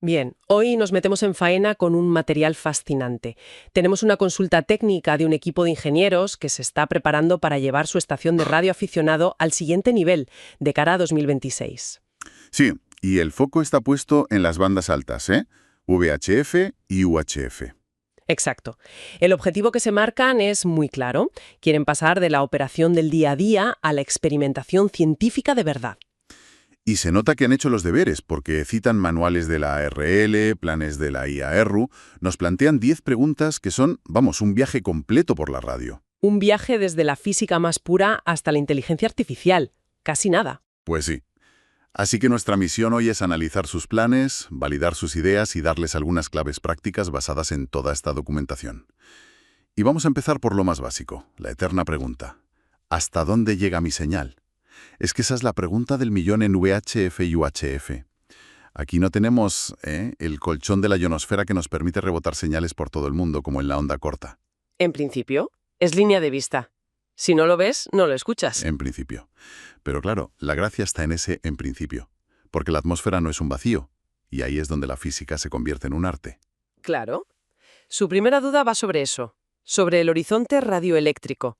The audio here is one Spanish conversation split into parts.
Bien, hoy nos metemos en faena con un material fascinante. Tenemos una consulta técnica de un equipo de ingenieros que se está preparando para llevar su estación de radio aficionado al siguiente nivel, de cara a 2026. Sí, y el foco está puesto en las bandas altas, ¿eh? VHF y UHF. Exacto. El objetivo que se marcan es muy claro. Quieren pasar de la operación del día a día a la experimentación científica de verdad. Y se nota que han hecho los deberes, porque citan manuales de la ARL, planes de la IAERU, nos plantean 10 preguntas que son, vamos, un viaje completo por la radio. Un viaje desde la física más pura hasta la inteligencia artificial. Casi nada. Pues sí. Así que nuestra misión hoy es analizar sus planes, validar sus ideas y darles algunas claves prácticas basadas en toda esta documentación. Y vamos a empezar por lo más básico, la eterna pregunta. ¿Hasta dónde llega mi señal? Es que esa es la pregunta del millón en VHF y UHF. Aquí no tenemos el colchón de la ionosfera que nos permite rebotar señales por todo el mundo, como en la onda corta. En principio, es línea de vista. Si no lo ves, no lo escuchas. En principio. Pero claro, la gracia está en ese en principio, porque la atmósfera no es un vacío, y ahí es donde la física se convierte en un arte. Claro. Su primera duda va sobre eso, sobre el horizonte radioeléctrico.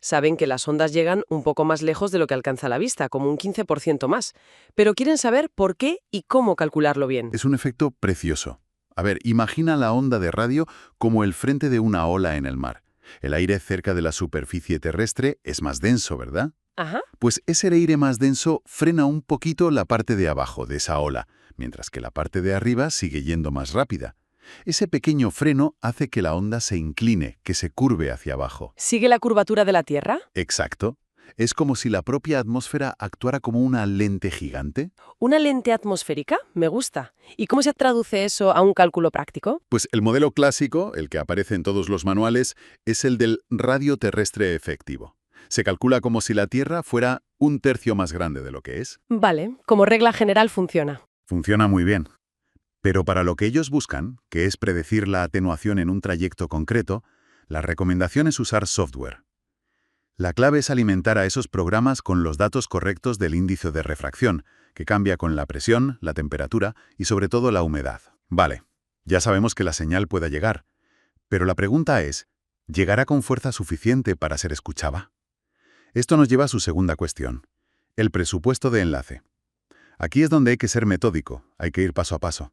Saben que las ondas llegan un poco más lejos de lo que alcanza la vista, como un 15% más, pero quieren saber por qué y cómo calcularlo bien. Es un efecto precioso. A ver, imagina la onda de radio como el frente de una ola en el mar. El aire cerca de la superficie terrestre es más denso, ¿verdad? Ajá. Pues ese aire más denso frena un poquito la parte de abajo de esa ola, mientras que la parte de arriba sigue yendo más rápida. Ese pequeño freno hace que la onda se incline, que se curve hacia abajo. ¿Sigue la curvatura de la Tierra? Exacto. Es como si la propia atmósfera actuara como una lente gigante. ¿Una lente atmosférica? Me gusta. ¿Y cómo se traduce eso a un cálculo práctico? Pues el modelo clásico, el que aparece en todos los manuales, es el del radio terrestre efectivo. Se calcula como si la Tierra fuera un tercio más grande de lo que es. Vale, como regla general funciona. Funciona muy bien. Pero para lo que ellos buscan, que es predecir la atenuación en un trayecto concreto, la recomendación es usar software. La clave es alimentar a esos programas con los datos correctos del índice de refracción, que cambia con la presión, la temperatura y sobre todo la humedad. Vale, ya sabemos que la señal pueda llegar, pero la pregunta es, ¿llegará con fuerza suficiente para ser escuchada? Esto nos lleva a su segunda cuestión, el presupuesto de enlace. Aquí es donde hay que ser metódico, hay que ir paso a paso.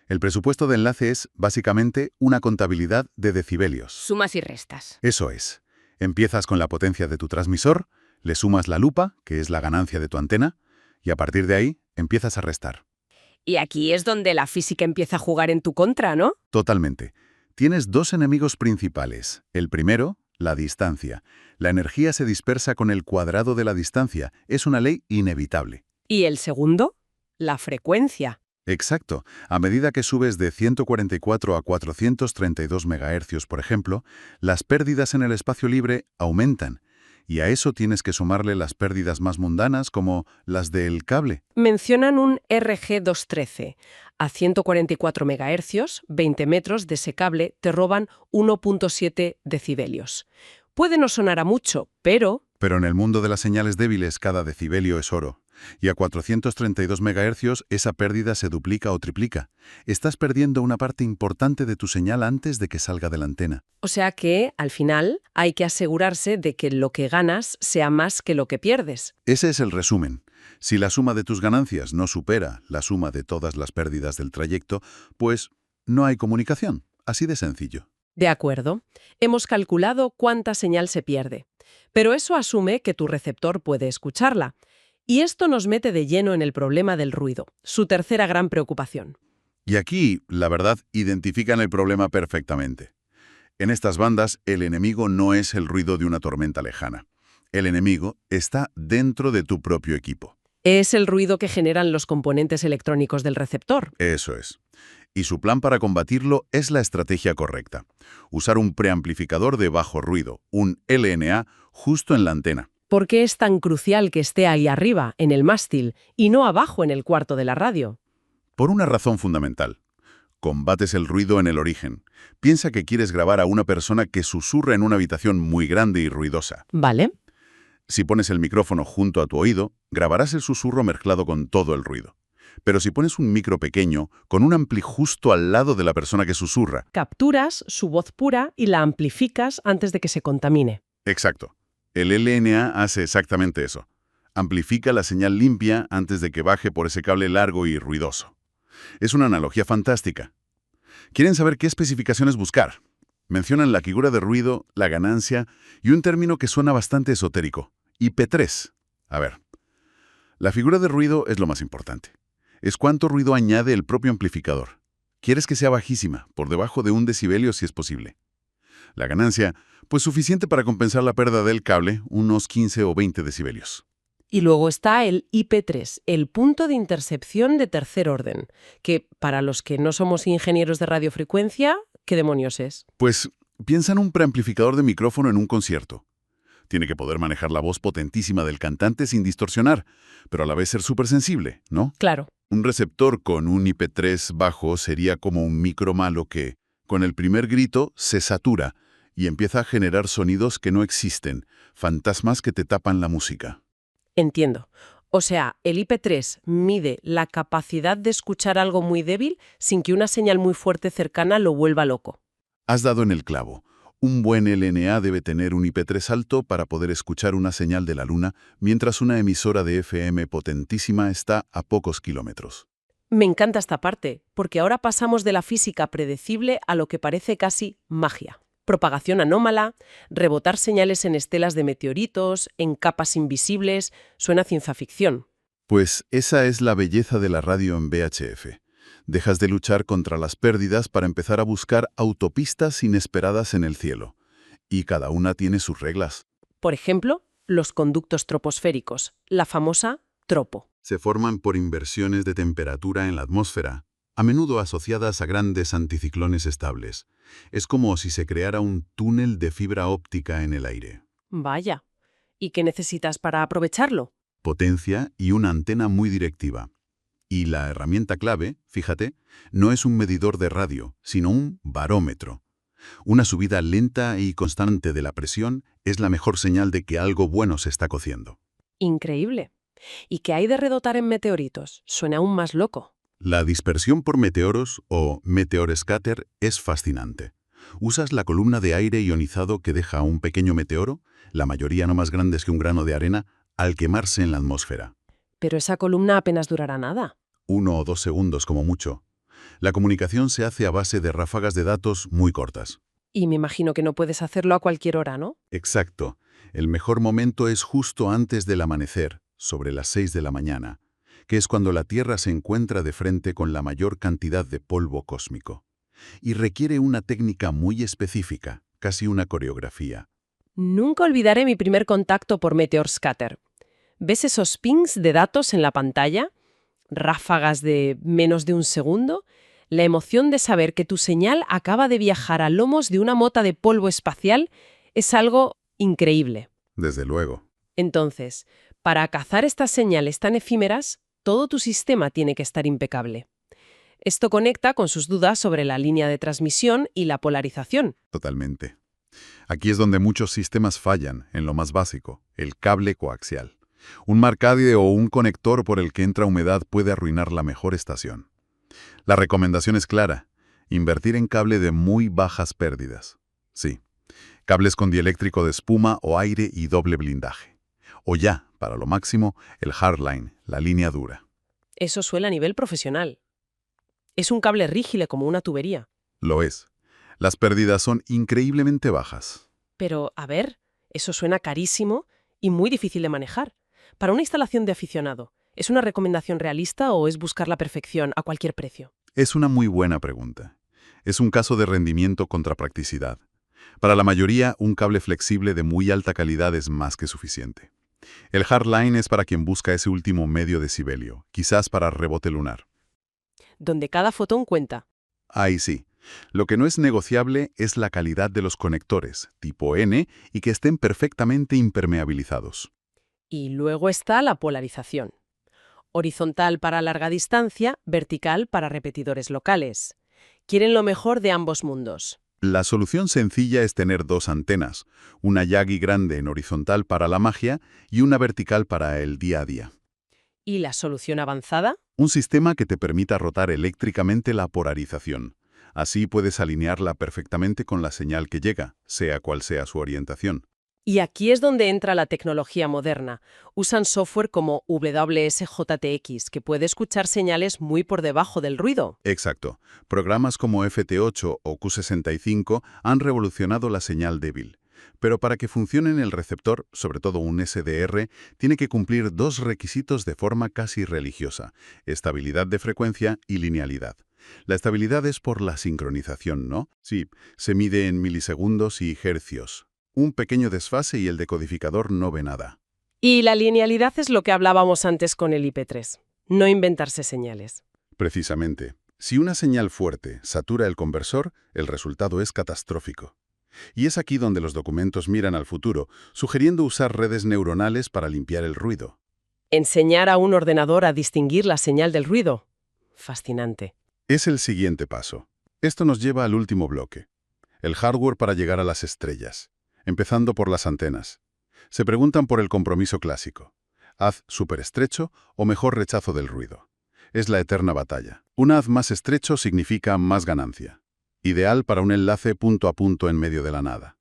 El presupuesto de enlace es, básicamente, una contabilidad de decibelios. Sumas y restas. Eso es. Empiezas con la potencia de tu transmisor, le sumas la lupa, que es la ganancia de tu antena, y a partir de ahí empiezas a restar. Y aquí es donde la física empieza a jugar en tu contra, ¿no? Totalmente. Tienes dos enemigos principales. El primero, la distancia. La energía se dispersa con el cuadrado de la distancia. Es una ley inevitable. ¿Y el segundo? La frecuencia. Exacto. A medida que subes de 144 a 432 MHz, por ejemplo, las pérdidas en el espacio libre aumentan. Y a eso tienes que sumarle las pérdidas más mundanas, como las del cable. Mencionan un RG213. A 144 MHz, 20 metros de ese cable te roban 1.7 decibelios. Puede no sonar a mucho, pero... Pero en el mundo de las señales débiles, cada decibelio es oro. Y a 432 MHz esa pérdida se duplica o triplica. Estás perdiendo una parte importante de tu señal antes de que salga de la antena. O sea que, al final, hay que asegurarse de que lo que ganas sea más que lo que pierdes. Ese es el resumen. Si la suma de tus ganancias no supera la suma de todas las pérdidas del trayecto, pues no hay comunicación. Así de sencillo. De acuerdo. Hemos calculado cuánta señal se pierde. Pero eso asume que tu receptor puede escucharla. Y esto nos mete de lleno en el problema del ruido, su tercera gran preocupación. Y aquí, la verdad, identifican el problema perfectamente. En estas bandas, el enemigo no es el ruido de una tormenta lejana. El enemigo está dentro de tu propio equipo. Es el ruido que generan los componentes electrónicos del receptor. Eso es. Y su plan para combatirlo es la estrategia correcta. Usar un preamplificador de bajo ruido, un LNA, justo en la antena. ¿Por qué es tan crucial que esté ahí arriba, en el mástil, y no abajo en el cuarto de la radio? Por una razón fundamental. Combates el ruido en el origen. Piensa que quieres grabar a una persona que susurra en una habitación muy grande y ruidosa. Vale. Si pones el micrófono junto a tu oído, grabarás el susurro mezclado con todo el ruido. Pero si pones un micro pequeño, con un ampli justo al lado de la persona que susurra. Capturas su voz pura y la amplificas antes de que se contamine. Exacto. El LNA hace exactamente eso. Amplifica la señal limpia antes de que baje por ese cable largo y ruidoso. Es una analogía fantástica. ¿Quieren saber qué especificaciones buscar? Mencionan la figura de ruido, la ganancia y un término que suena bastante esotérico, IP3. A ver, la figura de ruido es lo más importante. Es cuánto ruido añade el propio amplificador. Quieres que sea bajísima, por debajo de 1 decibelio si es posible. La ganancia, pues suficiente para compensar la pérdida del cable, unos 15 o 20 decibelios. Y luego está el IP3, el punto de intercepción de tercer orden, que para los que no somos ingenieros de radiofrecuencia, ¿qué demonios es? Pues piensa en un preamplificador de micrófono en un concierto. Tiene que poder manejar la voz potentísima del cantante sin distorsionar, pero a la vez ser súper sensible, ¿no? Claro. Un receptor con un IP3 bajo sería como un micro malo que, con el primer grito, se satura y empieza a generar sonidos que no existen, fantasmas que te tapan la música. Entiendo. O sea, el IP3 mide la capacidad de escuchar algo muy débil sin que una señal muy fuerte cercana lo vuelva loco. Has dado en el clavo. Un buen LNA debe tener un IP3 alto para poder escuchar una señal de la Luna, mientras una emisora de FM potentísima está a pocos kilómetros. Me encanta esta parte, porque ahora pasamos de la física predecible a lo que parece casi magia. Propagación anómala, rebotar señales en estelas de meteoritos, en capas invisibles, suena ciencia ficción. Pues esa es la belleza de la radio en VHF. Dejas de luchar contra las pérdidas para empezar a buscar autopistas inesperadas en el cielo. Y cada una tiene sus reglas. Por ejemplo, los conductos troposféricos, la famosa tropo. Se forman por inversiones de temperatura en la atmósfera, a menudo asociadas a grandes anticiclones estables. Es como si se creara un túnel de fibra óptica en el aire. Vaya. ¿Y qué necesitas para aprovecharlo? Potencia y una antena muy directiva. Y la herramienta clave, fíjate, no es un medidor de radio, sino un barómetro. Una subida lenta y constante de la presión es la mejor señal de que algo bueno se está cociendo. Increíble. ¿Y qué hay de rebotar en meteoritos? Suena aún más loco. La dispersión por meteoros o meteor scatter es fascinante. Usas la columna de aire ionizado que deja un pequeño meteoro, la mayoría no más grandes que un grano de arena, al quemarse en la atmósfera. Pero esa columna apenas durará nada. 1 o 2 segundos como mucho. La comunicación se hace a base de ráfagas de datos muy cortas. Y me imagino que no puedes hacerlo a cualquier hora, ¿no? Exacto. El mejor momento es justo antes del amanecer, sobre las 6 de la mañana, que es cuando la Tierra se encuentra de frente con la mayor cantidad de polvo cósmico. Y requiere una técnica muy específica, casi una coreografía. Nunca olvidaré mi primer contacto por Meteor Scatter. ¿Ves esos pings de datos en la pantalla? Ráfagas de menos de un segundo. La emoción de saber que tu señal acaba de viajar a lomos de una mota de polvo espacial es algo increíble. Desde luego. Entonces, para cazar estas señales tan efímeras, todo tu sistema tiene que estar impecable. Esto conecta con sus dudas sobre la línea de transmisión y la polarización. Totalmente. Aquí es donde muchos sistemas fallan, en lo más básico, el cable coaxial. Un marcadie o un conector por el que entra humedad puede arruinar la mejor estación. La recomendación es clara, invertir en cable de muy bajas pérdidas. Sí, cables con dieléctrico de espuma o aire y doble blindaje. O ya, para lo máximo, el hardline, la línea dura. Eso suena a nivel profesional. Es un cable rígido como una tubería. Lo es. Las pérdidas son increíblemente bajas. Pero, a ver, eso suena carísimo y muy difícil de manejar. Para una instalación de aficionado, ¿es una recomendación realista o es buscar la perfección a cualquier precio? Es una muy buena pregunta. Es un caso de rendimiento contra practicidad. Para la mayoría, un cable flexible de muy alta calidad es más que suficiente. El hardline es para quien busca ese último medio decibelio, quizás para rebote lunar. Donde cada fotón cuenta. Ahí sí. Lo que no es negociable es la calidad de los conectores, tipo N, y que estén perfectamente impermeabilizados. Y luego está la polarización. Horizontal para larga distancia, vertical para repetidores locales. Quieren lo mejor de ambos mundos. La solución sencilla es tener dos antenas, una Yagi grande en horizontal para la magia y una vertical para el día a día. ¿Y la solución avanzada? Un sistema que te permita rotar eléctricamente la polarización. Así puedes alinearla perfectamente con la señal que llega, sea cual sea su orientación. Y aquí es donde entra la tecnología moderna. Usan software como WSJTX, que puede escuchar señales muy por debajo del ruido. Exacto. Programas como FT8 o Q65 han revolucionado la señal débil. Pero para que funcione el receptor, sobre todo un SDR, tiene que cumplir dos requisitos de forma casi religiosa: estabilidad de frecuencia y linealidad. La estabilidad es por la sincronización, ¿no? Sí, se mide en milisegundos y hercios. Un pequeño desfase y el decodificador no ve nada. Y la linealidad es lo que hablábamos antes con el IP3. No inventarse señales. Precisamente, si una señal fuerte satura el conversor, el resultado es catastrófico. Y es aquí donde los documentos miran al futuro, sugiriendo usar redes neuronales para limpiar el ruido. Enseñar a un ordenador a distinguir la señal del ruido. Fascinante. Es el siguiente paso. Esto nos lleva al último bloque. El hardware para llegar a las estrellas, empezando por las antenas. Se preguntan por el compromiso clásico. Haz superestrecho o mejor rechazo del ruido. Es la eterna batalla. Un haz más estrecho significa más ganancia. Ideal para un enlace punto a punto en medio de la nada.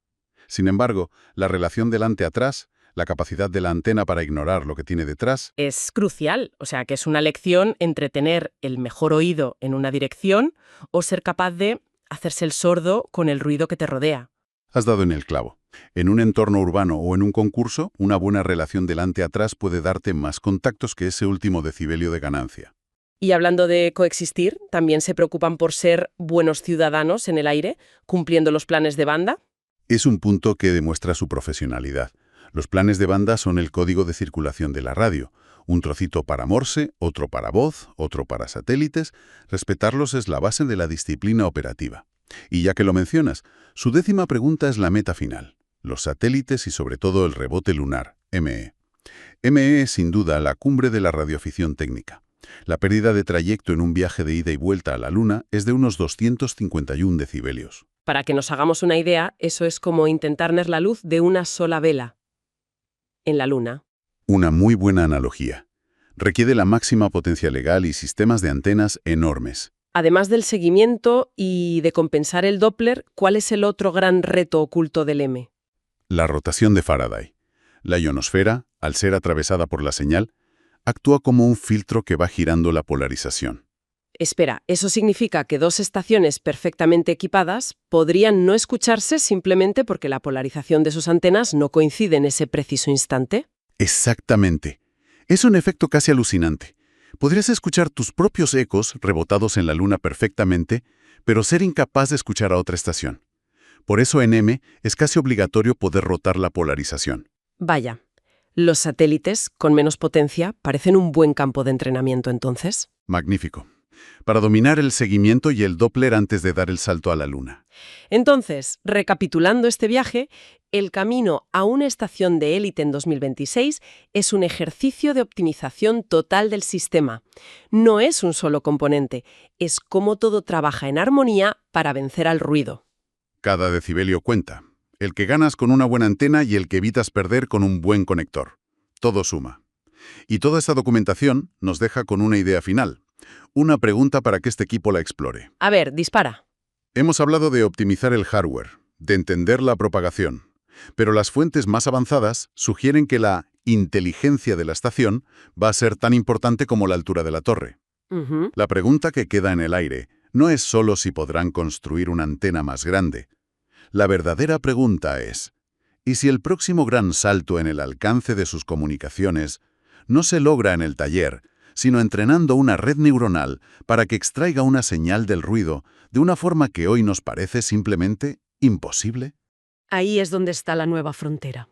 Sin embargo, la relación delante-atrás, la capacidad de la antena para ignorar lo que tiene detrás, Es crucial, o sea, que es una lección entre tener el mejor oído en una dirección o ser capaz de hacerse el sordo con el ruido que te rodea. has dado en el clavo. En un entorno urbano o en un concurso, una buena relación delante-atrás puede darte más contactos que ese último decibelio de ganancia. Y hablando de coexistir, también se preocupan por ser buenos ciudadanos en el aire, cumpliendo los planes de banda. Es un punto que demuestra su profesionalidad. Los planes de banda son el código de circulación de la radio. Un trocito para Morse, otro para voz, otro para satélites. Respetarlos es la base de la disciplina operativa. Y ya que lo mencionas, su 10ª pregunta es la meta final: los satélites y sobre todo el rebote lunar, ME. ME es sin duda la cumbre de la radioafición técnica. La pérdida de trayecto en un viaje de ida y vuelta a la Luna es de unos 251 decibelios. Para que nos hagamos una idea, eso es como intentar ver la luz de una sola vela en la Luna. Una muy buena analogía. Requiere la máxima potencia legal y sistemas de antenas enormes. Además del seguimiento y de compensar el Doppler, ¿cuál es el otro gran reto oculto del M? La rotación de Faraday. La ionosfera, al ser atravesada por la señal, actúa como un filtro que va girando la polarización. Espera, ¿eso significa que dos estaciones perfectamente equipadas podrían no escucharse simplemente porque la polarización de sus antenas no coincide en ese preciso instante? Exactamente. Es un efecto casi alucinante. Podrías escuchar tus propios ecos rebotados en la Luna perfectamente, pero ser incapaz de escuchar a otra estación. Por eso en M es casi obligatorio poder rotar la polarización. Vaya, los satélites, con menos potencia, parecen un buen campo de entrenamiento entonces. Magnífico. Para dominar el seguimiento y el Doppler antes de dar el salto a la Luna. Entonces, recapitulando este viaje, el camino a una estación de élite en 2026 es un ejercicio de optimización total del sistema. No es un solo componente, es cómo todo trabaja en armonía para vencer al ruido. Cada decibelio cuenta. El que ganas con una buena antena y el que evitas perder con un buen conector. Todo suma. Y toda esta documentación nos deja con una idea final. Una pregunta para que este equipo la explore. A ver, dispara. Hemos hablado de optimizar el hardware, de entender la propagación, pero las fuentes más avanzadas sugieren que la inteligencia de la estación va a ser tan importante como la altura de la torre. La pregunta que queda en el aire no es solo si podrán construir una antena más grande. La verdadera pregunta es: ¿y si el próximo gran salto en el alcance de sus comunicaciones no se logra en el taller, sino entrenando una red neuronal para que extraiga una señal del ruido de una forma que hoy nos parece simplemente imposible? Ahí es donde está la nueva frontera.